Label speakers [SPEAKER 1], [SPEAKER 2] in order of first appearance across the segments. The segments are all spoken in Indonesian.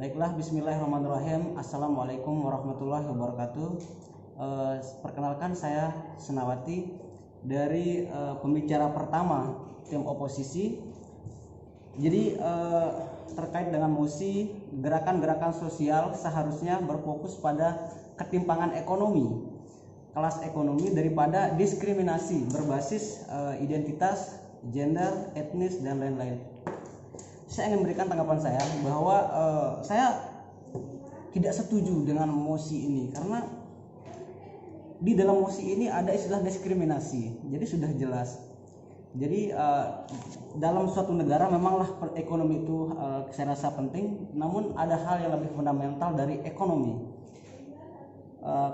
[SPEAKER 1] Baiklah, bismillahirrahmanirrahim. Assalamualaikum warahmatullahi wabarakatuh. Perkenalkan, saya Senawati dari pembicara pertama tim oposisi. Jadi terkait dengan mosi gerakan-gerakan sosial seharusnya berfokus pada ketimpangan ekonomi, kelas ekonomi daripada diskriminasi berbasis identitas, gender, etnis, dan lain-lain. Saya ingin memberikan tanggapan saya bahwa saya tidak setuju dengan mosi ini, karena di dalam mosi ini ada istilah diskriminasi. Jadi sudah jelas. Jadi dalam suatu negara memanglah ekonomi itu saya rasa penting, namun ada hal yang lebih fundamental dari ekonomi.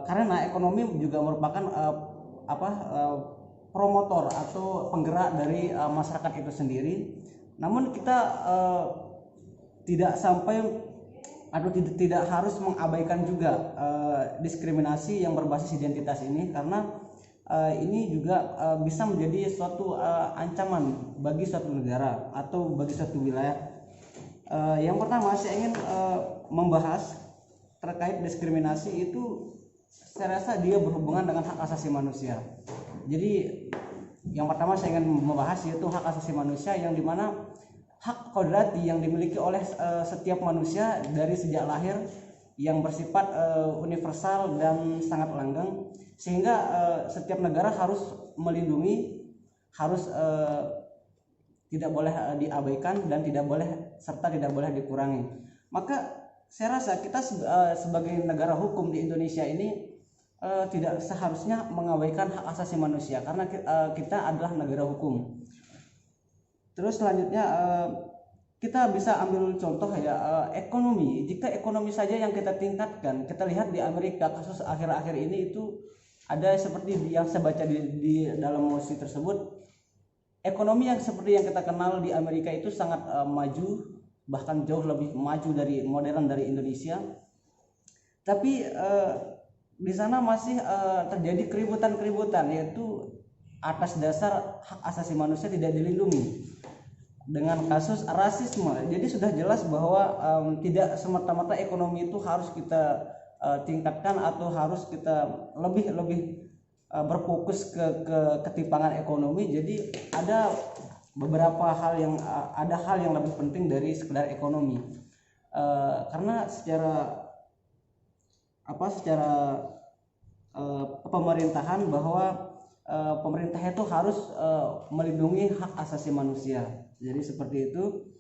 [SPEAKER 1] Karena ekonomi juga merupakan promotor atau penggerak dari masyarakat itu sendiri. Namun kita tidak sampai atau tidak harus mengabaikan juga diskriminasi yang berbasis identitas ini, karena ini juga bisa menjadi suatu ancaman bagi suatu negara atau bagi suatu wilayah. Yang pertama, saya ingin membahas terkait diskriminasi itu. Saya rasa dia berhubungan dengan hak asasi manusia. Jadi yang pertama saya ingin membahas yaitu hak asasi manusia, yang dimana hak kodrati yang dimiliki oleh setiap manusia dari sejak lahir yang bersifat universal dan sangat langgeng, sehingga setiap negara harus melindungi, harus tidak boleh diabaikan dan tidak boleh dikurangi. Maka saya rasa kita sebagai negara hukum di Indonesia ini tidak seharusnya mengabaikan hak asasi manusia, karena kita adalah negara hukum. Terus selanjutnya kita bisa ambil contoh ekonomi. Jika ekonomi saja yang kita tingkatkan, kita lihat di Amerika kasus akhir-akhir ini itu ada seperti yang saya baca di dalam mosi tersebut, ekonomi yang seperti yang kita kenal di Amerika itu sangat maju, bahkan jauh lebih maju dari modern dari Indonesia. Tapi di sana masih terjadi keributan-keributan, yaitu atas dasar hak asasi manusia tidak dilindungi dengan kasus rasisme. Jadi sudah jelas bahwa tidak semata-mata ekonomi itu harus kita tingkatkan atau harus kita lebih berfokus ke ketimpangan ekonomi. Jadi ada beberapa hal yang lebih penting dari sekedar ekonomi, karena secara pemerintahan, bahwa pemerintah itu harus melindungi hak asasi manusia. Jadi seperti itu.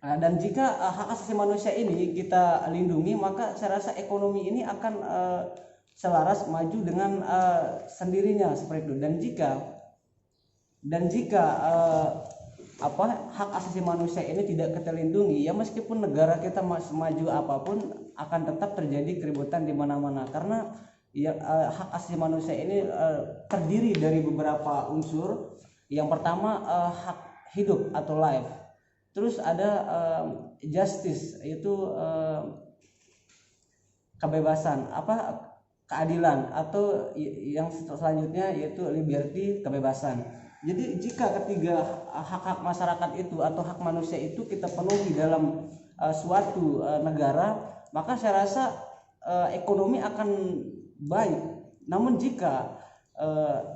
[SPEAKER 1] Dan jika hak asasi manusia ini kita lindungi, maka saya rasa ekonomi ini akan selaras maju dengan sendirinya seperti itu. Dan jika hak asasi manusia ini tidak kita lindungi, ya meskipun negara kita maju apapun, akan tetap terjadi keributan di mana-mana, karena hak asasi manusia ini terdiri dari beberapa unsur. Yang pertama hak hidup atau life, terus ada justice, yaitu kebebasan, keadilan, atau yang selanjutnya yaitu liberty, kebebasan. Jadi jika ketiga hak-hak masyarakat itu atau hak manusia itu kita penuhi dalam suatu negara, maka saya rasa ekonomi akan baik. Namun jika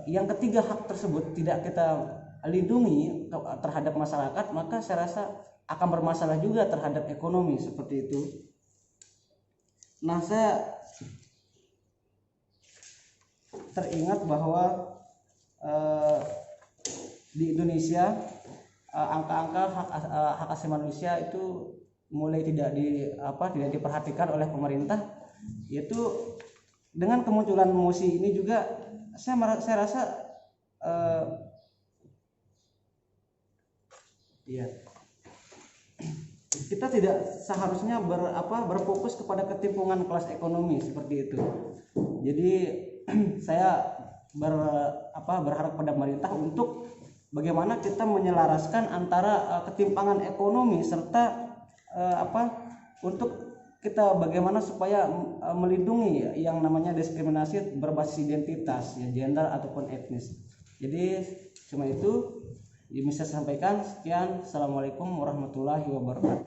[SPEAKER 1] yang ketiga hak tersebut tidak kita lindungi terhadap masyarakat, maka saya rasa akan bermasalah juga terhadap ekonomi seperti itu. Nah, saya teringat bahwa di Indonesia angka-angka hak asasi manusia itu mulai tidak diperhatikan oleh pemerintah. Yaitu dengan kemunculan mosi ini juga saya rasa kita tidak seharusnya berfokus kepada ketimpangan kelas ekonomi seperti itu. Jadi saya berharap pada pemerintah untuk bagaimana kita menyelaraskan antara ketimpangan ekonomi serta untuk kita bagaimana supaya melindungi yang namanya diskriminasi berbasis identitas, gender ataupun etnis. Jadi cuma itu yang bisa saya sampaikan. Sekian, assalamualaikum warahmatullahi wabarakatuh.